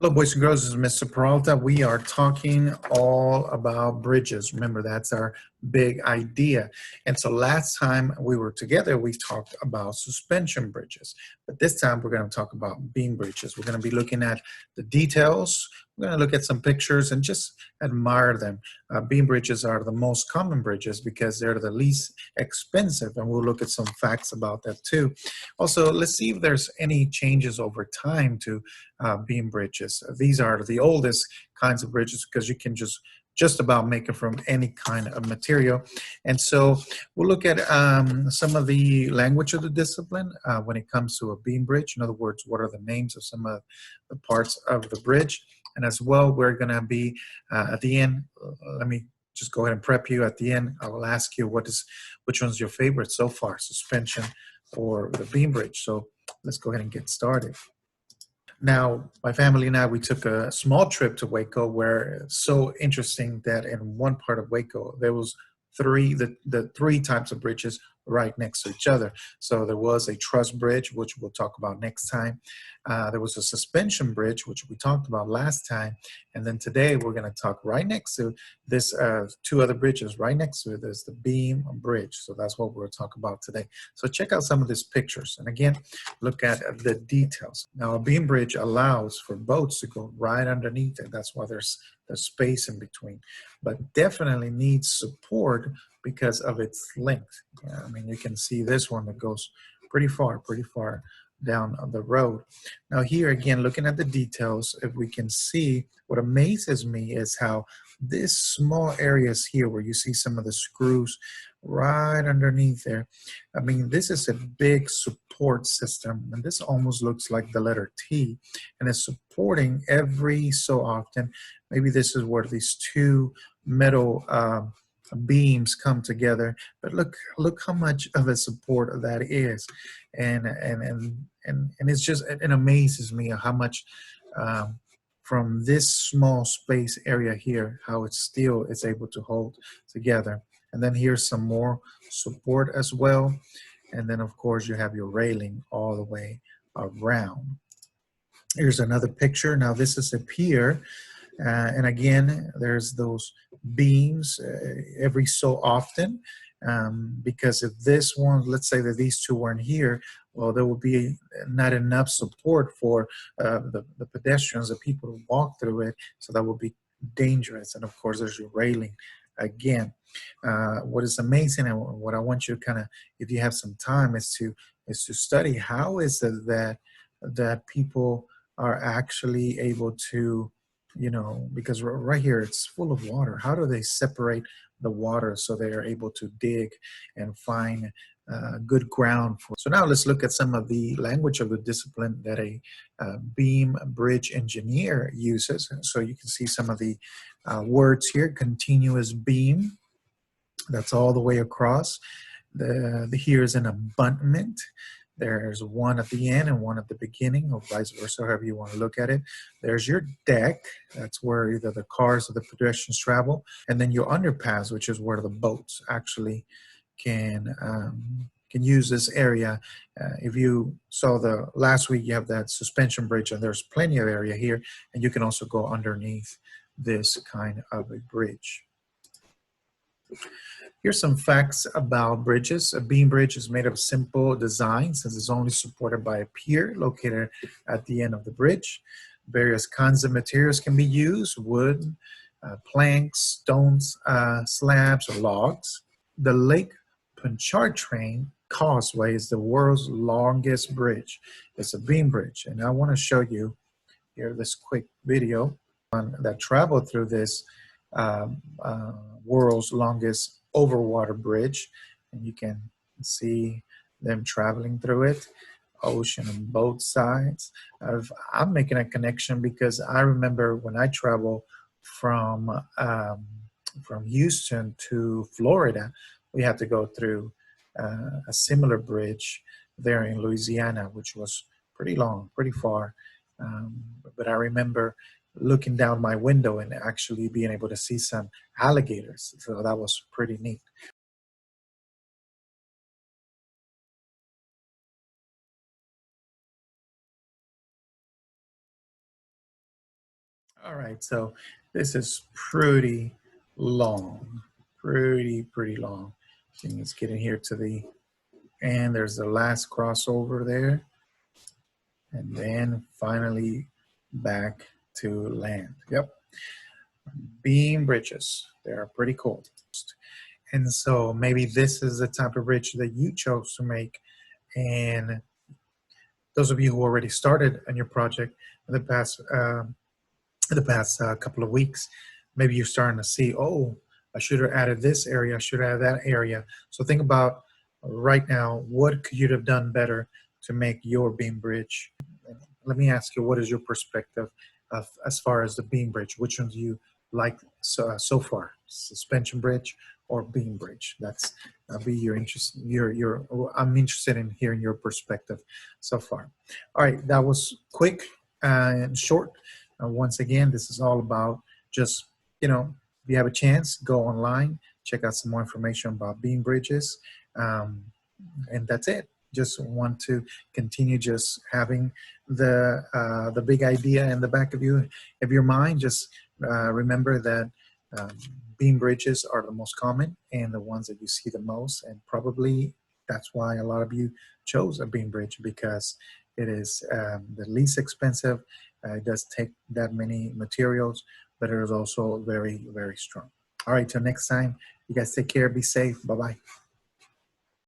Hello, boys and girls. This is Mr. Peralta. We are talking all about bridges. Remember, that's our big idea. And so last time we were together, we talked about suspension bridges. But this time we're going to talk about beam bridges. We're going to be looking at the details. We're going to look at some pictures and just admire them. Beam bridges are the most common bridges because they're the least expensive. And we'll look at some facts about that too. Also, let's see if there's any changes over time to beam bridges. These are the oldest kinds of bridges because you can just about make it from any kind of material. And so we'll look at some of the language of the discipline when it comes to a beam bridge. In other words, what are the names of some of the parts of the bridge? And as well, we're going to be at the end, let me just go ahead and prep you. At the end, I will ask you which one's your favorite so far, suspension or the beam bridge. So let's go ahead and get started. Now, my family and I, we took a small trip to Waco where it's so interesting that in one part of Waco, there was the three types of bridges right next to each other. So there was a truss bridge, which we'll talk about next time. There was a suspension bridge, which we talked about last time. And then today we're going to talk right next to this two other bridges right next to it. There's the beam bridge. So that's what we'll talk about today. So check out some of these pictures. And again, look at the details. Now, a beam bridge allows for boats to go right underneath it. That's why there's space in between, but definitely needs support because of its length. I mean, you can see this one that goes pretty far down the road. Now here again, looking at the details, if we can see, what amazes me is how this small areas here where you see some of the screws right underneath there. I mean, this is a big support system, and this almost looks like the letter T, and it's supporting every so often. Maybe this is where these two metal beams come together, but look how much of a support that is, and it's just, it amazes me how much from this small space area here, how it's able to hold together. And then here's some more support as well. And then of course you have your railing all the way around. Here's another picture. Now this is a pier. And again, there's those beams every so often, because if this one, let's say that these two weren't here, well, there will be not enough support for the pedestrians, the people who walk through it, so that will be dangerous. And of course, there's your railing again. What is amazing and what I want you to kind of, if you have some time, is to study how is it that people are actually able to, because right here it's full of water. How do they separate the water so they are able to dig and find good ground for? So now let's look at some of the language of the discipline that a beam bridge engineer uses. So you can see some of the words here: continuous beam, that's all the way across. Here's an abutment. There's one at the end and one at the beginning, or vice versa, however you want to look at it. There's your deck. That's where either the cars or the pedestrians travel. And then your underpass, which is where the boats actually can use this area. If you saw the last week, you have that suspension bridge, and there's plenty of area here. And you can also go underneath this kind of a bridge. Here's some facts about bridges. A beam bridge is made of simple design since it's only supported by a pier located at the end of the bridge. Various kinds of materials can be used: wood, planks, stones, slabs, or logs. The Lake Pontchartrain Causeway is the world's longest bridge. It's a beam bridge, and I want to show you here this quick video that traveled through this world's longest overwater bridge, and you can see them traveling through it, ocean on both sides. I'm making a connection because I remember when I traveled from Houston to Florida, we had to go through a similar bridge there in Louisiana, which was pretty long, pretty far. But I remember looking down my window and actually being able to see some alligators. So that was pretty neat. All right, so this is pretty long, pretty long. So let's get in here to the, and there's the last crossover there. And then finally back to land. Yep, beam bridges. They are pretty cool. And so maybe this is the type of bridge that you chose to make. And those of you who already started on your project in the past couple of weeks, maybe you're starting to see, oh, I should have added this area, I should have added that area. So think about right now, what could you have done better to make your beam bridge? Let me ask you, what is your perspective of, as far as the beam bridge? Which ones do you like so far? Suspension bridge or beam bridge? That's be your interest. I'm interested in hearing your perspective so far. All right, that was quick and short. Once again, this is all about just, if you have a chance, go online, check out some more information about beam bridges, and that's it. Just want to continue just having the big idea in the back of your mind. Just remember that um, beam bridges are the most common and the ones that you see the most, and probably that's why a lot of you chose a beam bridge, because it is the least expensive. It does take that many materials, but it is also very, very strong. All right, till next time, you guys take care, be safe. Bye-bye.